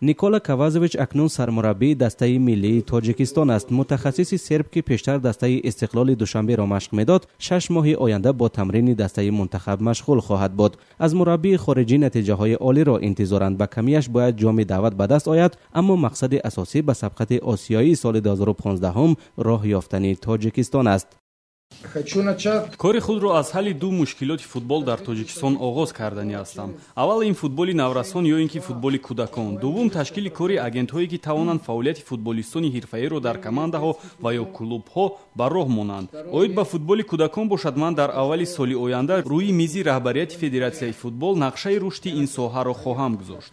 نیکولا کوازویچ اکنون سرمربی دسته ملی تاجیکستان است. متخصص سرب که پیشتر دسته استقلال دوشنبه را مشق میداد 6 ماه آینده با تمرین دسته منتخب مشغول خواهد بود. از مربی خارجی نتیجه های عالی را انتظارند. به کمیش باید جام دعوت به دست آید، اما مقصد اساسی به سبقت آسیایی سال 2015 هم راه یافتن تاجیکستان است. کاری خود را از حل دو مشکلات فوتبال در تاجیکستان آغاز کردنی هستم. اول این فوتبالی نورسان یا اینکه فوتبالی کودکان. دوم تشکیل کاری агентҳое ки тавонанд фаъолияти футболистони ҳирфаиро дар командаҳо ва ё клубҳо ба роҳ монанд. оид ба футболи кудакон бошад, ман дар аввали соли оянда рӯи мизи раҳбарияти федератсияи футбол нақшаи рушди ин соҳаро хоҳам гузошт.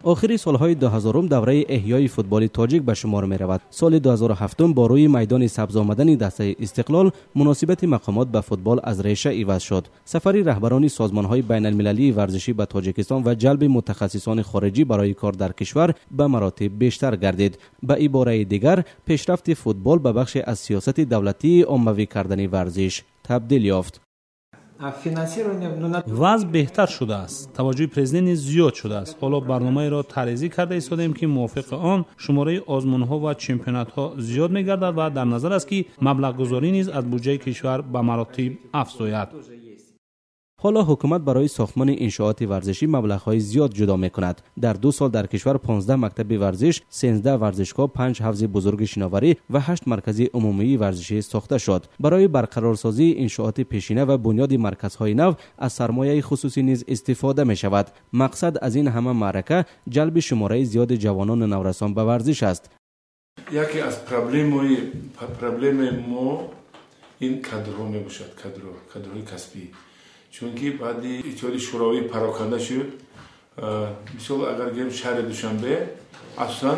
آخری سالهای 2000 دوره احیای فوتبال تاجیک به شمار می رود. سال 2007 با روی میدان سبز آمدن دسته استقلال مناسبت مقامات به فوتبال از ریشه عوض شد. سفر رهبران سازمانهای بین المللی ورزشی به تاجیکستان و جلب متخصصان خارجی برای کار در کشور به مراتب بیشتر گردید. به عباره دیگر پیشرفت فوتبال به بخش از سیاست دولتی عمومی کردن ورزش تبدیل یافت. وضع بهتر شده است. توجه پرزیدنت زیاد شده است. حالا برنامه را طرحی کرده ایستادیم که موافق آن شماره آزمون‌ها و چمپیونات‌ها زیاد می‌گردد و در نظر است که مبلغ گذاری نیز از بودجه کشور به مراتب افزاید. حالا حکومت برای ساختمان انشاءات ورزشی مبلغ‌های زیاد جدا می‌کند. در 2 سال در کشور 15 مکتب ورزش، 13 ورزشگاه، 5 حوض بزرگ شناوری و 8 مرکز عمومی ورزشی ساخته شد. برای برقرارسازی انشاءات پیشینه و بنیاد مرکزهای نو از سرمایه خصوصی نیز استفاده می‌شود. مقصد از این همه معرکه جلب شماره زیاد جوانان نورسان به ورزش است. یکی از پرابلم ما این کادرها میباشد، کادرهای کسبی. چونکه بعد ایتالی شوروی پراکنده شد، مثلا اگر گیم شهر دوشنبه اصلا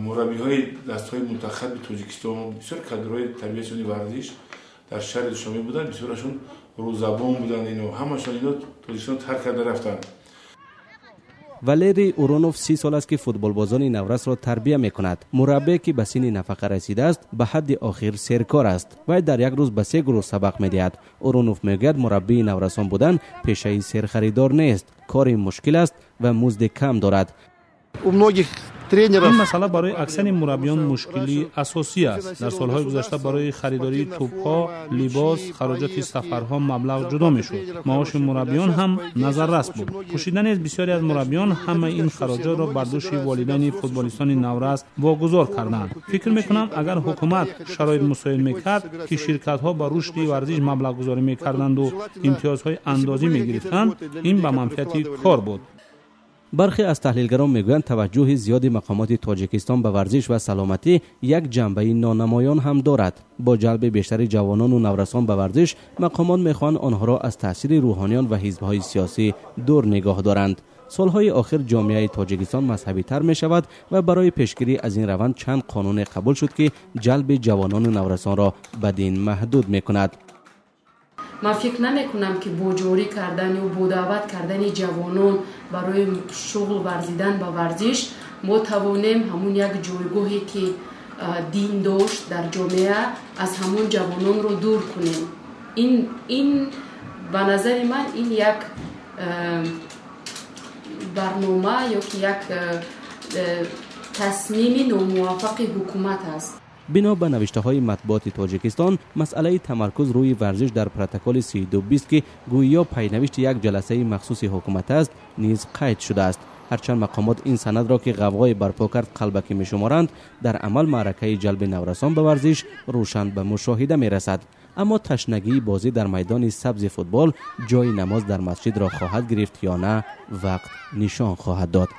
مربی های دست های منتخب تاجیکستان بسیار کادرهای تربیتی ورزش در شهر دوشنبه بودن، بسیارشون روزبان بودن، اینو همشون اینو تاجیکستان ترک کرده رفتن. والری اورونوف 30 سال است که فوتبال بازان نورس را تربیت می‌کند. مربی که به سن نفقه رسیده است به حد آخر سرکار است و در یک روز به 3 گروه سبق می‌دهد. اورونوف میگوید مربی نورسان بودن پیشه سرخریدار نیست، کاری مشکل است و مزد کم دارد. این مسئله برای اکثر مربیان مشکلی اساسی است. در سالهای گذشته برای خریداری توپ‌ها، لباس، خراجات سفرها مبلغ جدا می‌شد. معاش مربیان هم نظررس بود. کوشیدن از بسیاری از مربیان همه این خراجات را بر دوش والدین فوتبالیستان نورس واگذار کردند. فکر می‌کنم اگر حکومت شرایط مساعد می‌کرد که شرکت‌ها با رشد ورزش مبلغ گذاری می‌کردند و امتیازهای اندازی می‌گرفتند، این به منفعت کار بود. برخی از تحلیلگران میگویند توجه زیاد مقامات تاجیکستان به ورزش و سلامتی یک جنبه نانمایان هم دارد. با جلب بیشتر جوانان و نورسان به ورزش، مقامات میخواهند آنها را از تاثیر روحانیان و حزب‌های سیاسی دور نگاه دارند. سالهای آخر جامعه تاجیکستان مذهبی تر می شود و برای پیشگیری از این روند چند قانون قبول شد که جلب جوانان نورسان را به دین محدود می کند. من فکر نمی کنم که با جاری کردن و با دعوت کردن جوانان برای شغل ورزیدن با ورزش ما توانیم همون یک جایگاهی که دین داشت در جامعه از همون جوانان رو دور کنیم. این به نظر من این یک برنامه یا که یک تصمیم ناموفق حکومت است. بنا به نوشته‌های مطبوعات تاجیکستان، مسئله تمرکز روی ورزش در پروتکل 3220 که گویا پینوشت یک جلسه مخصوص حکومت است، نیز قید شده است. هرچند مقامات این سند را که غوغای برپا کرد قلبکی می‌شمارند، در عمل معرکه جلب نورسان به ورزش روشن به مشاهده می‌رسد. اما تشنگی بازی در میدان سبز فوتبال جای نماز در مسجد را خواهد گرفت یا نه، وقت نشان خواهد داد.